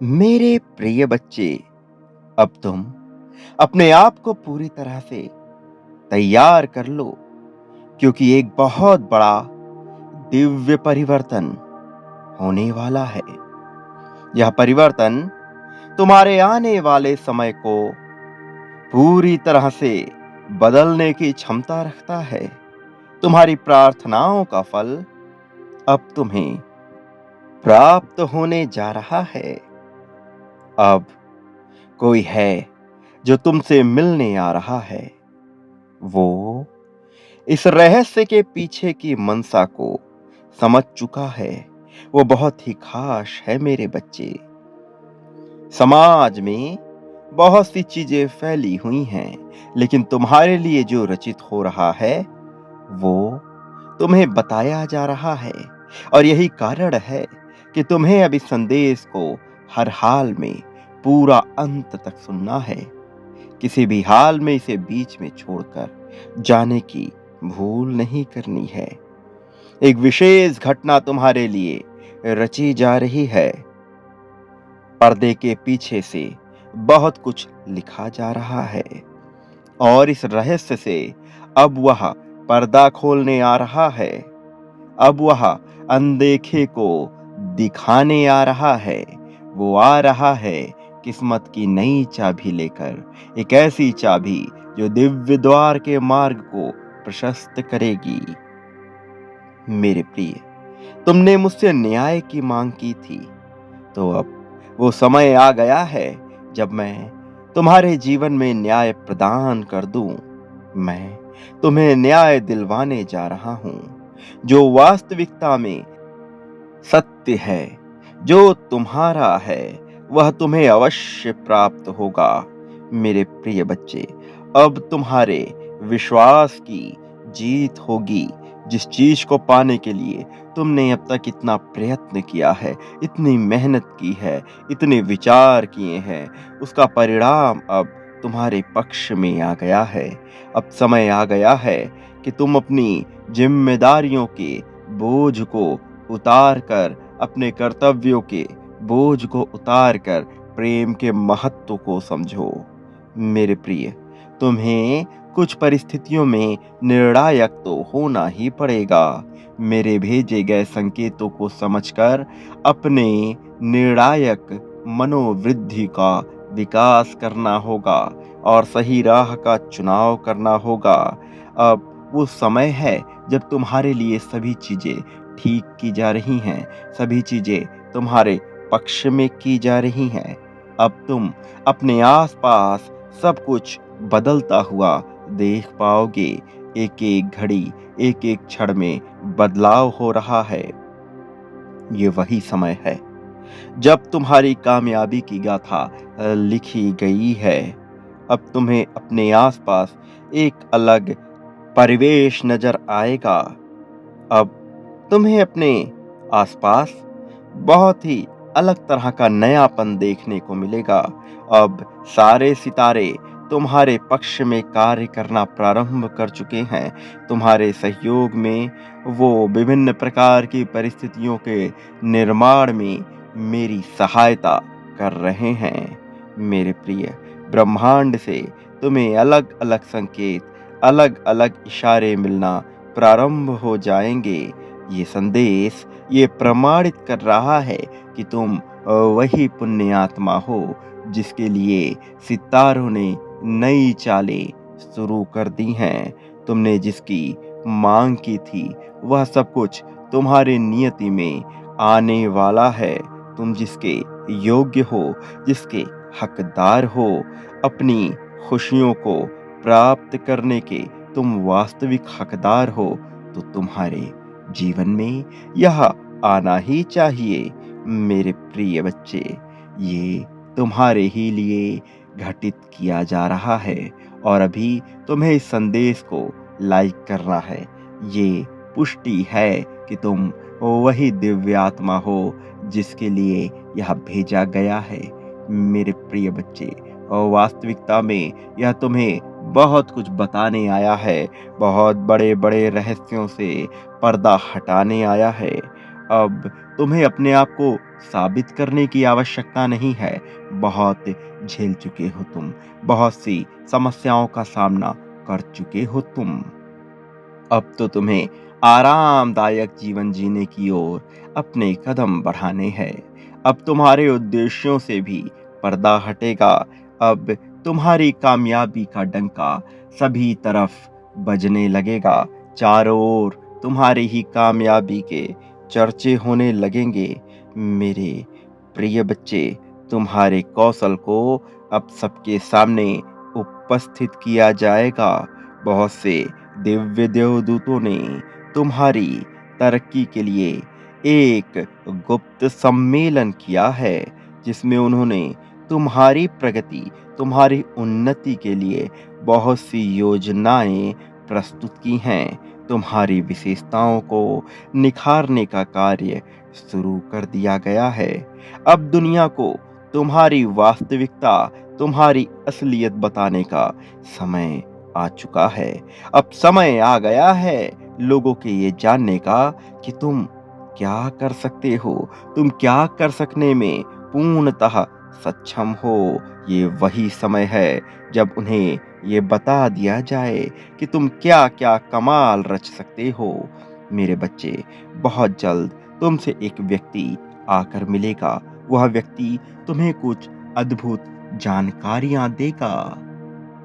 मेरे प्रिय बच्चे, अब तुम अपने आप को पूरी तरह से तैयार कर लो, क्योंकि एक बहुत बड़ा दिव्य परिवर्तन होने वाला है। यह परिवर्तन तुम्हारे आने वाले समय को पूरी तरह से बदलने की क्षमता रखता है। तुम्हारी प्रार्थनाओं का फल अब तुम्हें प्राप्त होने जा रहा है। अब कोई है जो तुमसे मिलने आ रहा है। वो इस रहस्य के पीछे की मंशा को समझ चुका है। वो बहुत ही खास है मेरे बच्चे। समाज में बहुत सी चीजें फैली हुई हैं, लेकिन तुम्हारे लिए जो रचित हो रहा है वो तुम्हें बताया जा रहा है। और यही कारण है कि तुम्हें अब इस संदेश को हर हाल में पूरा अंत तक सुनना है। किसी भी हाल में इसे बीच में छोड़कर जाने की भूल नहीं करनी है। एक विशेष घटना तुम्हारे लिए रची जा रही है। पर्दे के पीछे से बहुत कुछ लिखा जा रहा है, और इस रहस्य से अब वह पर्दा खोलने आ रहा है। अब वह अनदेखे को दिखाने आ रहा है। वो आ रहा है किस्मत की नई चाबी लेकर, एक ऐसी चाबी जो दिव्य द्वार के मार्ग को प्रशस्त करेगी। मेरे प्रिय, तुमने मुझसे न्याय की मांग की थी, तो अब वो समय आ गया है जब मैं तुम्हारे जीवन में न्याय प्रदान कर दूं। मैं तुम्हें न्याय दिलवाने जा रहा हूं, जो वास्तविकता में सत्य है। जो तुम्हारा है वह तुम्हें अवश्य प्राप्त होगा। मेरे प्रिय बच्चे, अब तुम्हारे विश्वास की जीत होगी। जिस चीज को पाने के लिए तुमने अब तक इतना प्रयत्न किया है, इतनी मेहनत की है, इतने विचार किए हैं, उसका परिणाम अब तुम्हारे पक्ष में आ गया है। अब समय आ गया है कि तुम अपनी जिम्मेदारियों के बोझ को उतार कर, अपने कर्तव्यों के बोझ को उतार कर प्रेम के महत्व को समझो। मेरे प्रिय, तुम्हें कुछ परिस्थितियों में निर्णायक तो होना ही पड़ेगा। मेरे भेजे गए संकेतों को समझकर अपने निर्णायक मनोवृद्धि का विकास करना होगा और सही राह का चुनाव करना होगा। अब वो समय है जब तुम्हारे लिए सभी चीजें ठीक की जा रही हैं, सभी चीजें तुम्हारे पक्ष में की जा रही हैं। अब तुम अपने आसपास सब कुछ बदलता हुआ देख पाओगे। एक एक घड़ी, एक एक क्षण में बदलाव हो रहा है। ये वही समय है जब तुम्हारी कामयाबी की गाथा लिखी गई है। अब तुम्हें अपने आसपास एक अलग परिवेश नजर आएगा। अब तुम्हें अपने आसपास बहुत ही अलग तरह का नयापन देखने को मिलेगा। अब सारे सितारे तुम्हारे पक्ष में कार्य करना प्रारंभ कर चुके हैं। तुम्हारे सहयोग में वो विभिन्न प्रकार की परिस्थितियों के निर्माण में मेरी सहायता कर रहे हैं। मेरे प्रिय, ब्रह्मांड से तुम्हें अलग अलग संकेत, अलग अलग इशारे मिलना प्रारंभ हो जाएंगे। ये संदेश ये प्रमाणित कर रहा है कि तुम वही पुण्य आत्मा हो जिसके लिए सितारों ने नई चालें शुरू कर दी हैं। तुमने जिसकी मांग की थी वह सब कुछ तुम्हारे नियति में आने वाला है। तुम जिसके योग्य हो, जिसके हकदार हो, अपनी खुशियों को प्राप्त करने के तुम वास्तविक हकदार हो, तो तुम्हारे जीवन में यह आना ही चाहिए। मेरे प्रिय बच्चे, ये तुम्हारे ही लिए घटित किया जा रहा है, और अभी तुम्हें इस संदेश को लाइक करना है। ये पुष्टि है कि तुम वही दिव्य आत्मा हो जिसके लिए यह भेजा गया है। मेरे प्रिय बच्चे, और वास्तविकता में यह तुम्हें बहुत कुछ बताने आया है। बहुत बड़े बड़े रहस्यों से पर्दा हटाने आया है। अब तुम्हें अपने आप को साबित करने की आवश्यकता नहीं है। बहुत झेल चुके हो तुम, बहुत सी समस्याओं का सामना कर चुके हो तुम। अब तो तुम्हें आरामदायक जीवन जीने की ओर अपने कदम बढ़ाने हैं। अब तुम्हारे उद्देश्यों से भी पर्दा हटेगा। अब तुम्हारी कामयाबी का डंका सभी तरफ बजने लगेगा। चारों ओर तुम्हारी ही कामयाबी के चर्चे होने लगेंगे। मेरे प्रिय बच्चे, तुम्हारे कौशल को अब सबके सामने उपस्थित किया जाएगा। बहुत से दिव्य देवदूतों ने तुम्हारी तरक्की के लिए एक गुप्त सम्मेलन किया है, जिसमें उन्होंने तुम्हारी प्रगति, तुम्हारी उन्नति के लिए बहुत सी योजनाएं प्रस्तुत की हैं। तुम्हारी विशेषताओं को निखारने का कार्य शुरू कर दिया गया है। अब दुनिया को तुम्हारी वास्तविकता, तुम्हारी असलियत बताने का समय आ चुका है। अब समय आ गया है लोगों के ये जानने का कि तुम क्या कर सकते हो, तुम क्या कर सकने में पूर्णतः सक्षम हो। ये वही समय है जब उन्हें ये बता दिया जाए कि तुम क्या-क्या कमाल रच सकते हो। मेरे बच्चे, बहुत जल्द तुमसे एक व्यक्ति आकर मिलेगा। वह व्यक्ति तुम्हें कुछ अद्भुत जानकारियां देगा।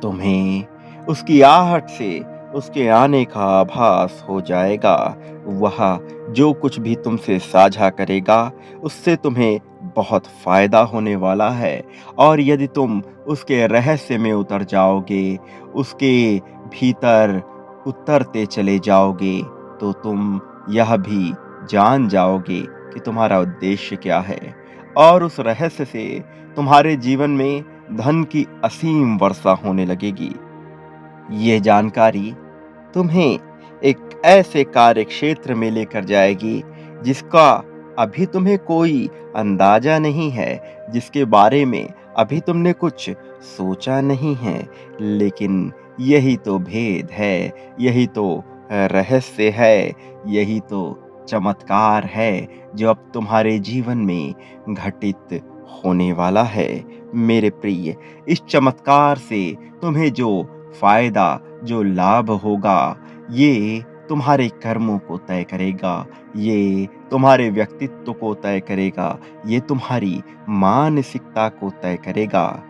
तुम्हें उसकी आहट से उसके आने का आभास हो जाएगा। वह जो कुछ भी तुमसे साझा करेगा, उससे तुम्हें बहुत फायदा होने वाला है। और यदि तुम उसके रहस्य में उतर जाओगे, उसके भीतर उतरते चले जाओगे, तो तुम यह भी जान जाओगे कि तुम्हारा उद्देश्य क्या है। और उस रहस्य से तुम्हारे जीवन में धन की असीम वर्षा होने लगेगी। ये जानकारी तुम्हें एक ऐसे कार्य क्षेत्र में लेकर जाएगी जिसका अभी तुम्हें कोई अंदाजा नहीं है, जिसके बारे में अभी तुमने कुछ सोचा नहीं है। लेकिन यही तो भेद है, यही तो रहस्य है, यही तो चमत्कार है जो अब तुम्हारे जीवन में घटित होने वाला है। मेरे प्रिय, इस चमत्कार से तुम्हें जो फायदा, जो लाभ होगा, ये तुम्हारे कर्मों को तय करेगा, ये तुम्हारे व्यक्तित्व को तय करेगा, ये तुम्हारी मानसिकता को तय करेगा।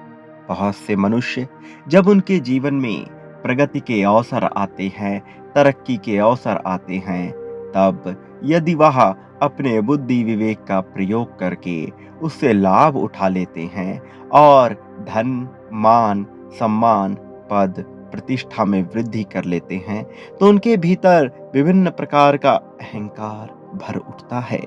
बहुत से मनुष्य जब उनके जीवन में प्रगति के अवसर आते हैं, तरक्की के अवसर आते हैं, तब यदि वह अपने बुद्धि विवेक का प्रयोग करके उससे लाभ उठा लेते हैं और धन, मान, सम्मान, पद, प्रतिष्ठा में वृद्धि कर लेते हैं, तो उनके भीतर विभिन्न प्रकार का अहंकार भर उठता है।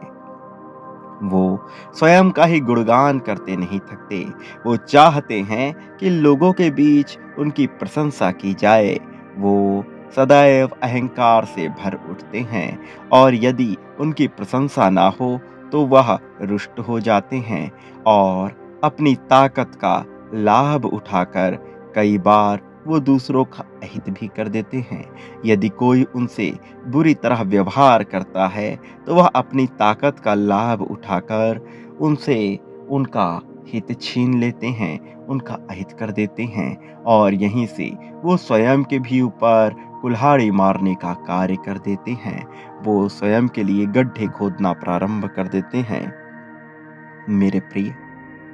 वो स्वयं का ही गुणगान करते नहीं थकते। वो चाहते हैं कि लोगों के बीच उनकी प्रशंसा की जाए। वो सदैव अहंकार से भर उठते हैं और यदि उनकी प्रशंसा ना हो तो वह रुष्ट हो जाते हैं और अपनी ताकत का लाभ उठाकर कई बार वो दूसरों का अहित भी कर देते हैं। यदि कोई उनसे बुरी तरह व्यवहार करता है तो वह अपनी ताकत का लाभ उठाकर उनसे उनका हित छीन लेते हैं, उनका अहित कर देते हैं और यहीं से वो स्वयं के भी ऊपर कुल्हाड़ी मारने का कार्य कर देते हैं। वो स्वयं के लिए गड्ढे खोदना प्रारंभ कर देते हैं। मेरे प्रिय,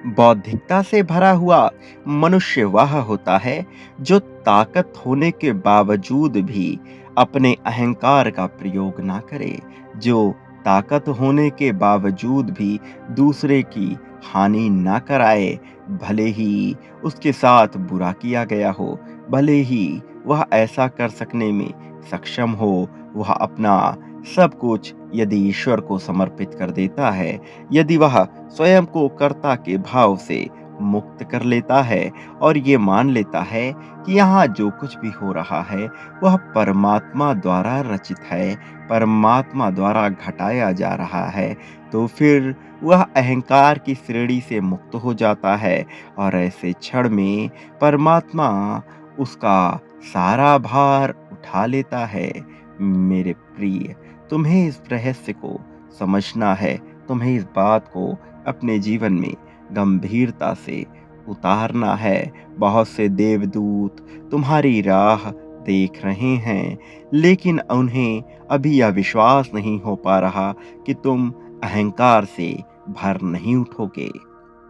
बौद्धिकता से भरा हुआ मनुष्य वह होता है जो ताकत होने के बावजूद भी अपने अहंकार का प्रयोग ना करे, जो ताकत होने के बावजूद भी दूसरे की हानि ना कराए। भले ही उसके साथ बुरा किया गया हो, भले ही वह ऐसा कर सकने में सक्षम हो, वह अपना सब कुछ यदि ईश्वर को समर्पित कर देता है, यदि वह स्वयं को कर्ता के भाव से मुक्त कर लेता है और ये मान लेता है कि यहाँ जो कुछ भी हो रहा है वह परमात्मा द्वारा रचित है, परमात्मा द्वारा घटाया जा रहा है, तो फिर वह अहंकार की श्रेणी से मुक्त हो जाता है और ऐसे क्षण में परमात्मा उसका सारा भार उठा लेता है। मेरे प्रिय, तुम्हें इस रहस्य को समझना है, तुम्हें इस बात को अपने जीवन में गंभीरता से उतारना है। बहुत से देवदूत तुम्हारी राह देख रहे हैं, लेकिन उन्हें अभी यह विश्वास नहीं हो पा रहा कि तुम अहंकार से भर नहीं उठोगे।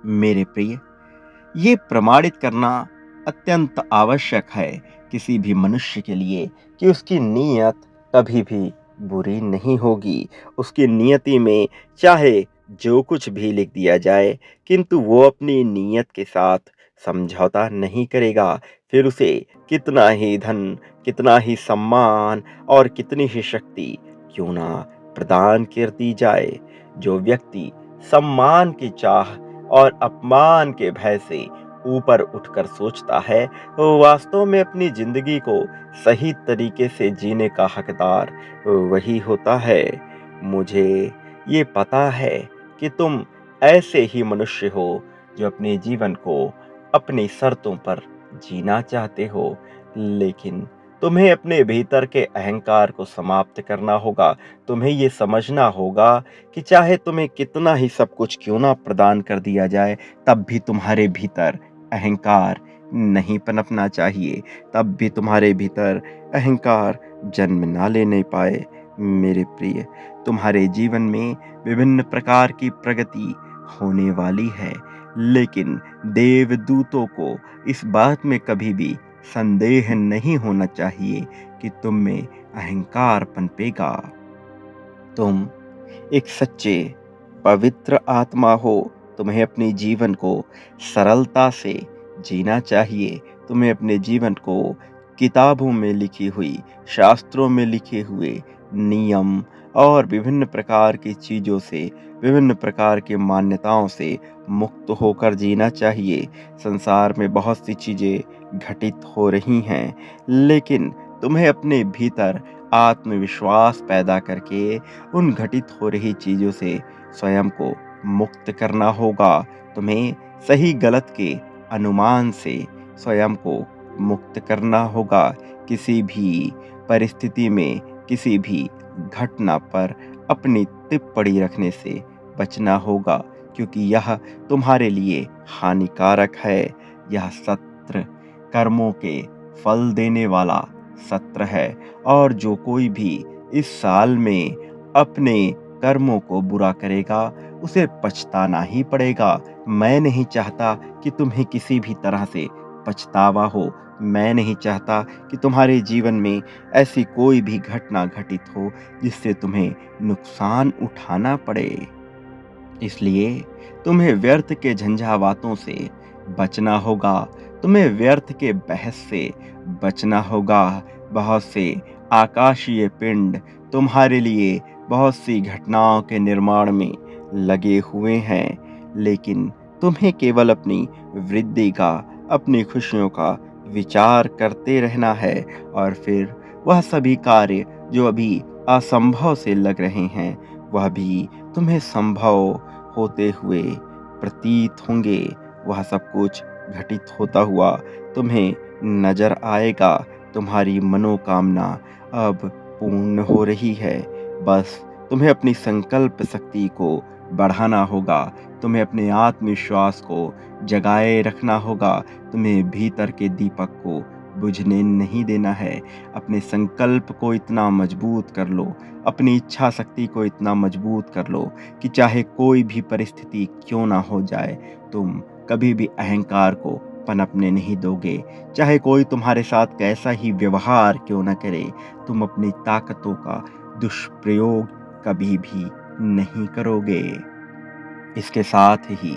मेरे प्रिय, ये प्रमाणित करना अत्यंत आवश्यक है किसी भी मनुष्य के लिए कि उसकी नीयत कभी भी बुरी नहीं होगी। उसकी नियति में चाहे जो कुछ भी लिख दिया जाए, किंतु वो अपनी नीयत के साथ समझौता नहीं करेगा। फिर उसे कितना ही धन, कितना ही सम्मान और कितनी ही शक्ति क्यों ना प्रदान कर दी जाए। जो व्यक्ति सम्मान की चाह और अपमान के भय से ऊपर उठकर सोचता है, वो वास्तव में अपनी जिंदगी को सही तरीके से जीने का हकदार वही होता है। मुझे ये पता है कि तुम ऐसे ही मनुष्य हो जो अपने जीवन को अपनी शर्तों पर जीना चाहते हो, लेकिन तुम्हें अपने भीतर के अहंकार को समाप्त करना होगा। तुम्हें ये समझना होगा कि चाहे तुम्हें कितना ही सब कुछ क्यों ना प्रदान कर दिया जाए, तब भी तुम्हारे भीतर अहंकार नहीं पनपना चाहिए। तब भी तुम्हारे भीतर अहंकार जन्म ना लेने पाए। मेरे प्रिय, तुम्हारे जीवन में विभिन्न प्रकार की प्रगति होने वाली है, लेकिन देवदूतों को इस बात में कभी भी संदेह नहीं होना चाहिए कि तुम में अहंकार पनपेगा। तुम एक सच्चे पवित्र आत्मा हो। तुम्हें अपने जीवन को सरलता से जीना चाहिए। तुम्हें अपने जीवन को किताबों में लिखी हुई, शास्त्रों में लिखे हुए नियम और विभिन्न प्रकार की चीज़ों से, विभिन्न प्रकार की मान्यताओं से मुक्त होकर जीना चाहिए। संसार में बहुत सी चीज़ें घटित हो रही हैं, लेकिन तुम्हें अपने भीतर आत्मविश्वास पैदा करके उन घटित हो रही चीज़ों से स्वयं को मुक्त करना होगा। तुम्हें सही गलत के अनुमान से स्वयं को मुक्त करना होगा। किसी भी परिस्थिति में, किसी भी घटना पर अपनी टिप्पणी रखने से बचना होगा, क्योंकि यह तुम्हारे लिए हानिकारक है। यह सत्र कर्मों के फल देने वाला सत्र है, और जो कोई भी इस साल में अपने कर्मों को बुरा करेगा, उसे पछताना ही पड़ेगा। मैं नहीं चाहता कि तुम्हें किसी भी तरह से पछतावा हो। मैं नहीं चाहता कि तुम्हारे जीवन में ऐसी कोई भी घटना घटित हो जिससे तुम्हें नुकसान उठाना पड़े। इसलिए तुम्हें व्यर्थ के झंझावातों से बचना होगा। तुम्हें व्यर्थ के बहस से बचना होगा। बहुत से आकाशीय पिंड तुम्हारे लिए बहुत सी घटनाओं के निर्माण में लगे हुए हैं, लेकिन तुम्हें केवल अपनी वृद्धि का, अपनी खुशियों का विचार करते रहना है, और फिर वह सभी कार्य जो अभी असंभव से लग रहे हैं, वह भी तुम्हें संभव होते हुए प्रतीत होंगे। वह सब कुछ घटित होता हुआ तुम्हें नजर आएगा। तुम्हारी मनोकामना अब पूर्ण हो रही है। बस तुम्हें अपनी संकल्प शक्ति को बढ़ाना होगा। तुम्हें अपने आत्मविश्वास को जगाए रखना होगा। तुम्हें भीतर के दीपक को बुझने नहीं देना है। अपने संकल्प को इतना मजबूत कर लो, अपनी इच्छा शक्ति को इतना मजबूत कर लो कि चाहे कोई भी परिस्थिति क्यों ना हो जाए, तुम कभी भी अहंकार को पनपने नहीं दोगे। चाहे कोई तुम्हारे साथ कैसा ही व्यवहार क्यों न करे, तुम अपनी ताकतों का दुष्प्रयोग कभी भी नहीं करोगे। इसके साथ ही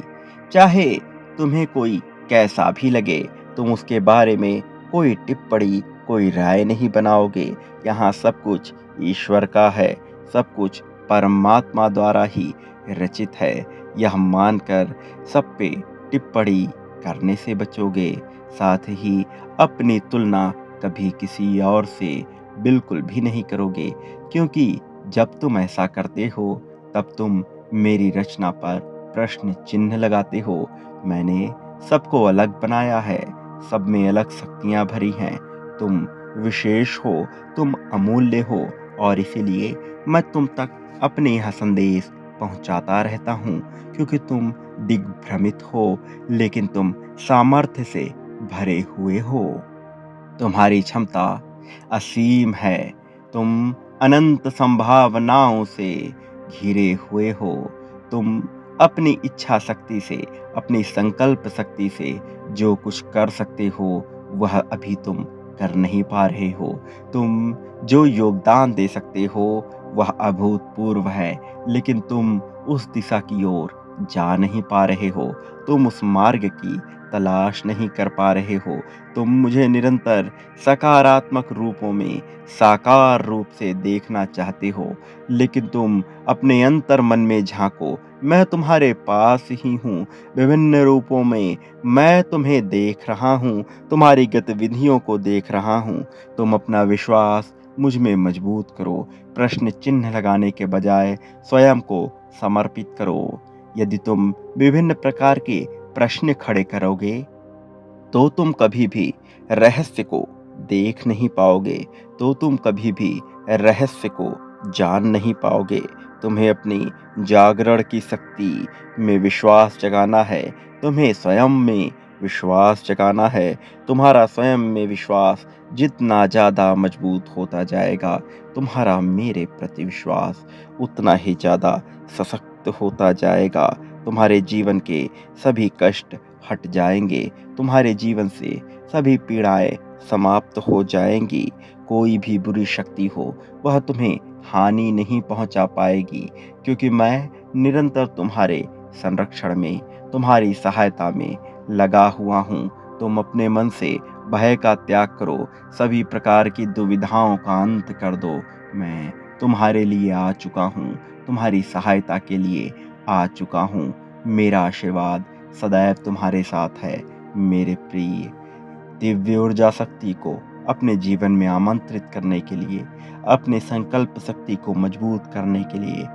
चाहे तुम्हें कोई कैसा भी लगे, तुम उसके बारे में कोई टिप्पणी, कोई राय नहीं बनाओगे। यहाँ सब कुछ ईश्वर का है, सब कुछ परमात्मा द्वारा ही रचित है। यह मानकर सब पे टिप्पणी करने से बचोगे। साथ ही अपनी तुलना कभी किसी और से बिल्कुल भी नहीं करोगे, क्योंकि जब तुम ऐसा करते हो, तब तुम मेरी रचना पर प्रश्न चिन्ह लगाते हो। मैंने सबको अलग बनाया है, सब में अलग शक्तियां भरी हैं। तुम विशेष हो, तुम अमूल्य हो, और इसीलिए मैं तुम तक अपने यह संदेश पहुंचाता रहता हूं, क्योंकि तुम दिग्भ्रमित हो, लेकिन तुम सामर्थ्य से भरे हुए हो। तुम्हारी क्षमता असीम है। तुम अनंत संभावनाओं से घिरे हुए हो। तुम अपनी इच्छा शक्ति से, अपनी संकल्प शक्ति से जो कुछ कर सकते हो, वह अभी तुम कर नहीं पा रहे हो। तुम जो योगदान दे सकते हो, वह अभूतपूर्व है, लेकिन तुम उस दिशा की ओर जा नहीं पा रहे हो। तुम उस मार्ग की तलाश नहीं कर पा रहे हो। तुम मुझे निरंतर सकारात्मक रूपों में साकार रूप से देखना चाहते हो, लेकिन तुम अपने अंतर मन में झांको। मैं तुम्हारे पास ही हूँ, विभिन्न रूपों में मैं तुम्हें देख रहा हूँ, तुम्हारी गतिविधियों को देख रहा हूँ। तुम अपना विश्वास मुझ में मजबूत करो। प्रश्न चिन्ह लगाने के बजाय स्वयं को समर्पित करो। यदि तुम विभिन्न प्रकार के प्रश्न खड़े करोगे, तो तुम कभी भी रहस्य को देख नहीं पाओगे, तो तुम कभी भी रहस्य को जान नहीं पाओगे। तुम्हें अपनी जागरण की शक्ति में विश्वास जगाना है। तुम्हें स्वयं में विश्वास जगाना है। तुम्हारा स्वयं में विश्वास जितना ज़्यादा मजबूत होता जाएगा, तुम्हारा मेरे प्रति विश्वास उतना ही ज़्यादा सशक्त होता जाएगा। तुम्हारे जीवन के सभी कष्ट हट जाएंगे। तुम्हारे जीवन से सभी पीड़ाएं समाप्त हो जाएंगी। कोई भी बुरी शक्ति हो, वह तुम्हें हानि नहीं पहुंचा पाएगी, क्योंकि मैं निरंतर तुम्हारे संरक्षण में, तुम्हारी सहायता में लगा हुआ हूँ। तुम अपने मन से भय का त्याग करो, सभी प्रकार की दुविधाओं का अंत कर दो। मैं तुम्हारे लिए आ चुका हूँ, तुम्हारी सहायता के लिए आ चुका हूँ। मेरा आशीर्वाद सदैव तुम्हारे साथ है। मेरे प्रिय, दिव्य ऊर्जा शक्ति को अपने जीवन में आमंत्रित करने के लिए, अपने संकल्प शक्ति को मजबूत करने के लिए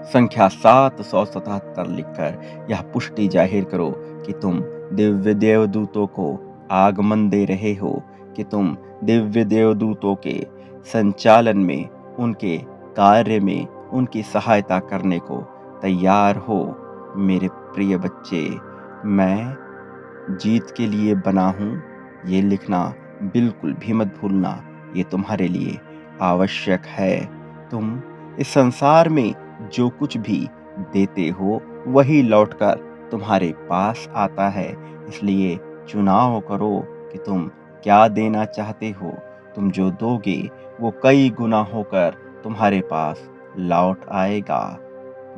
संख्या 777 लिखकर यह पुष्टि जाहिर करो कि तुम दिव्य देवदूतों को आगमन दे रहे हो, कि तुम दिव्य देवदूतों के संचालन में, उनके कार्य में उनकी सहायता करने को तैयार हो। मेरे प्रिय बच्चे, मैं जीत के लिए बना हूँ, ये लिखना बिल्कुल भी मत भूलना। ये तुम्हारे लिए आवश्यक है। तुम इस संसार में जो कुछ भी देते हो, वही लौटकर तुम्हारे पास आता है। इसलिए चुनाव करो कि तुम क्या देना चाहते हो। तुम जो दोगे, वो कई गुना होकर तुम्हारे पास लौट आएगा।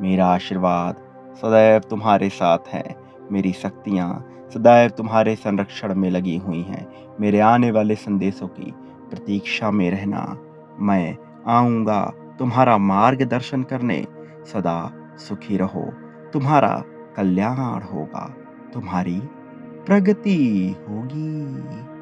मेरा आशीर्वाद सदैव तुम्हारे साथ है। मेरी शक्तियाँ सदैव तुम्हारे संरक्षण में लगी हुई हैं। मेरे आने वाले संदेशों की प्रतीक्षा में रहना। मैं आऊँगा तुम्हारा मार्गदर्शन करने। सदा सुखी रहो। तुम्हारा कल्याण होगा, तुम्हारी प्रगति होगी।